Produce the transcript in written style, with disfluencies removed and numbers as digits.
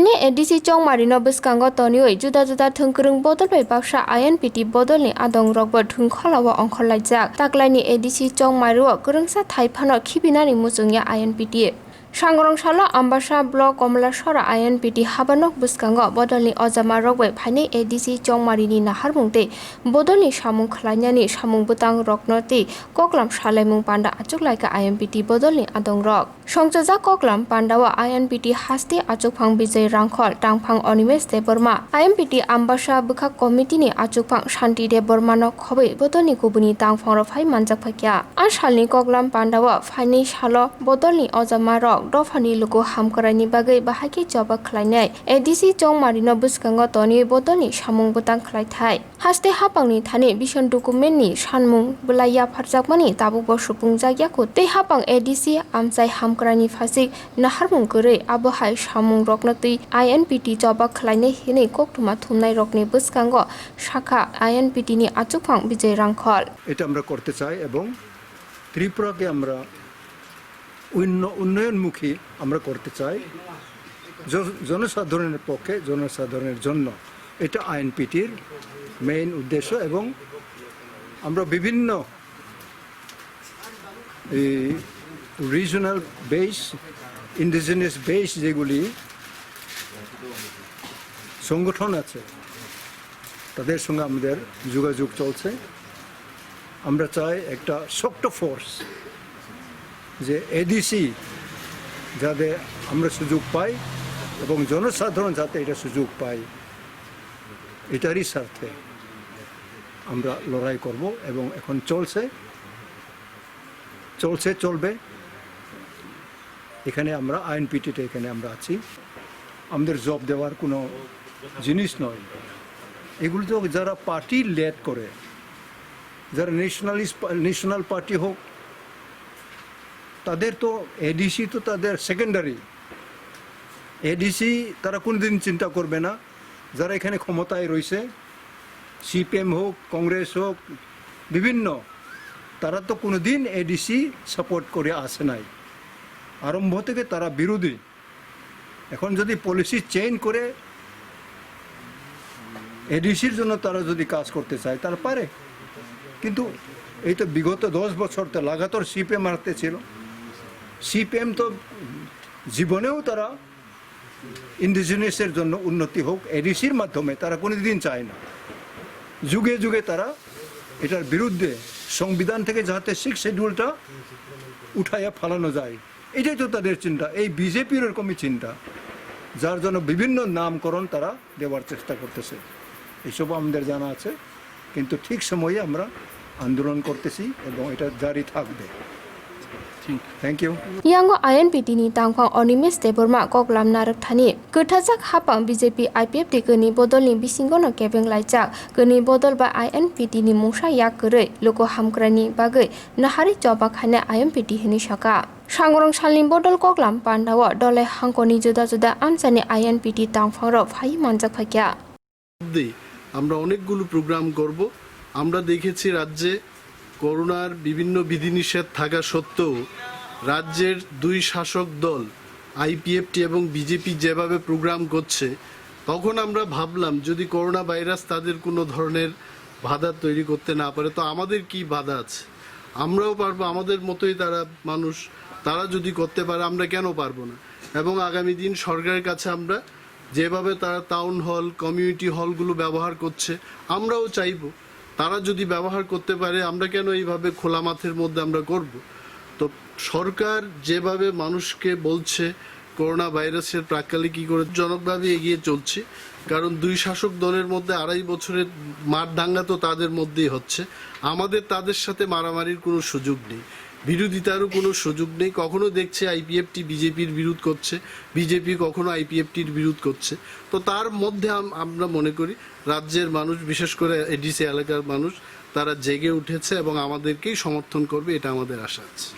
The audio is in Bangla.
Phainai ADC Chongbario bwskango tonioi juda thungkrung bodol bai baksa Inpt bodol ni adong rokbo thungkholawo ongkholaijak taklaini ADC Chongbario Kwrwngsa Thaifano khibinani muchungya Inpt Sangrongsa Ambasa Block Komlasora Inpt Habanok bwskango bodolni ojama rokbai Phainai ADC Chongbario ni naharmungte bodolni samung khlainani samung butang roknoti koklam salaimung panda achuklaika Inpt bodolni adong rok Songchaja koklam pandawa Inpt haste achukphang Bijay Rangkhol tangphang Onimesh de Burma Inpt Ambasa Bukha Committee ni achukphang Shanti de Burma no khobai bodolni kubuni tangphang ro phai manjak phakya asalni koklam pandawa Phainai salo bodolni ojama rok dofani lugo hamkorani bagai bahaki joba khlainai ADC Chongbario bwskango toni bodolni samung butang khlaithai haste hapangni thani bison document ni sanmung bulaya pharjakmani tabubo supungjagyaku tei hapang ADC amchai hamkorani phasik naharmung korei abohai samung roknotui Inpt joba khlainai hinei koktuma thumnai rokni bwskango shakha Inpt ni achukphang Bijay Rangkhol এটা আমরা করতে চাই এবং ত্রিপুরাকে আমরা উন্নয়নমুখী আমরা করতে চাই জনসাধারণের পক্ষে জনসাধারণের জন্য এটা আইএনপিটির মেইন উদ্দেশ্য এবং আমরা বিভিন্ন রিজনাল বেস ইন্ডিজিনাস বেস যেগুলি সংগঠন আছে তাদের সঙ্গে আমাদের যোগাযোগ চলছে আমরা চাই একটা শক্ত ফোর্স যে এডিসি যাতে আমরা সুযোগ পাই এবং জনসাধারণ যাতে এটা সুযোগ পাই এটারই স্বার্থে আমরা লড়াই করব এবং এখন চলবে এখানে আমরা আইএনপিটিতে এখানে আমরা আছি আমাদের জব দেওয়ার কোনো জিনিস নয় এগুলো তো যারা পার্টি লিড করে যারা ন্যাশনাল পার্টি হোক তাদের তো এডিসি তো তাদের সেকেন্ডারি এডিসি তারা কোনোদিন চিন্তা করবে না যারা এখানে ক্ষমতায় রয়েছে সিপিএম হোক কংগ্রেস হোক বিভিন্ন তারা তো কোনোদিন এডিসি সাপোর্ট করে আসে নাই আরম্ভ থেকে তারা বিরোধী এখন যদি পলিসি চেঞ্জ করে এডিসির জন্য তারা যদি কাজ করতে চায় তারা পারে কিন্তু এই তো বিগত 10 বছর তো লাগাতার সিপিএম হারতে ছিল সিপিএম তো জীবনেও তারা ইন্ডিজিনাসের জন্য উন্নতি হোক এডিসির মাধ্যমে তারা কোনোদিন চায় না যুগে যুগে তারা এটার বিরুদ্ধে সংবিধান থেকে যাতে 6 শিডিউলটা উঠাইয়া ফালানো যায় এটাই তো তাদের চিন্তা এই বিজেপির এরকমই চিন্তা যার জন্য বিভিন্ন নামকরণ তারা দেওয়ার চেষ্টা করতেছে এইসব আমাদের জানা আছে কিন্তু ঠিক সময়ে আমরা আন্দোলন করতেছি এবং এটা জারি থাকবে Thank you. Yango Inpt ni tangphang Onimesh de Burma koklam narak thani kuthajak hapang BJP IPF koni bodol ni bisingo no kebeng laijak koni bodol ba Inpt ni mungsa yak korei logo hamkrani bagai nahari joba khane Inpt hini saka Sangrongsalni bodol koklam pandawa dole hangkoni juda amchani Inpt tangphang ro phai manjak phakya আমরা অনেকগুলো প্রোগ্রাম করব আমরা দেখেছি রাজ্যে করোনার বিভিন্ন বিধিনিষেধ থাকা সত্ত্বেও রাজ্যের দুই শাসক দল আইপিএফটি এবং বিজেপি যেভাবে প্রোগ্রাম করছে তখন আমরা ভাবলাম যদি করোনা ভাইরাস তাদের কোনো ধরনের বাধা তৈরি করতে না পারে তো আমাদের কি বাধা আছে আমরাও পারবো আমাদের মতোই তারা মানুষ তারা যদি করতে পারে আমরা কেন পারবো না এবং আগামী দিন সরকারের কাছে আমরা যেভাবে তারা টাউন হল কমিউনিটি হলগুলো ব্যবহার করছে আমরাও চাইবো তারা যদি ব্যবহার করতে পারে আমরা কেন এইভাবে খোলা মাঠের মধ্যে আমরা করব তো সরকার যেভাবে মানুষকে বলছে করোনা ভাইরাসের প্রাক্কালে কী করে জনকভাবে এগিয়ে চলছে কারণ দুই শাসক দলের মধ্যে 2.5 বছরের মাঠ দাঙ্গা তো তাদের মধ্যেই হচ্ছে আমাদের তাদের সাথে মারামারির কোনো সুযোগ নেই বিরোধিতারও কোনো সুযোগ নেই কখনো দেখছে আইপিএফটি বিজেপির বিরোধ করছে বিজেপি কখনো আইপিএফটির বিরোধ করছে তো তার মধ্যে আমরা মনে করি রাজ্যের মানুষ বিশেষ করে এডিসি এলাকার মানুষ তারা জেগে উঠেছে এবং আমাদেরকেই সমর্থন করবে এটা আমাদের আশা আছে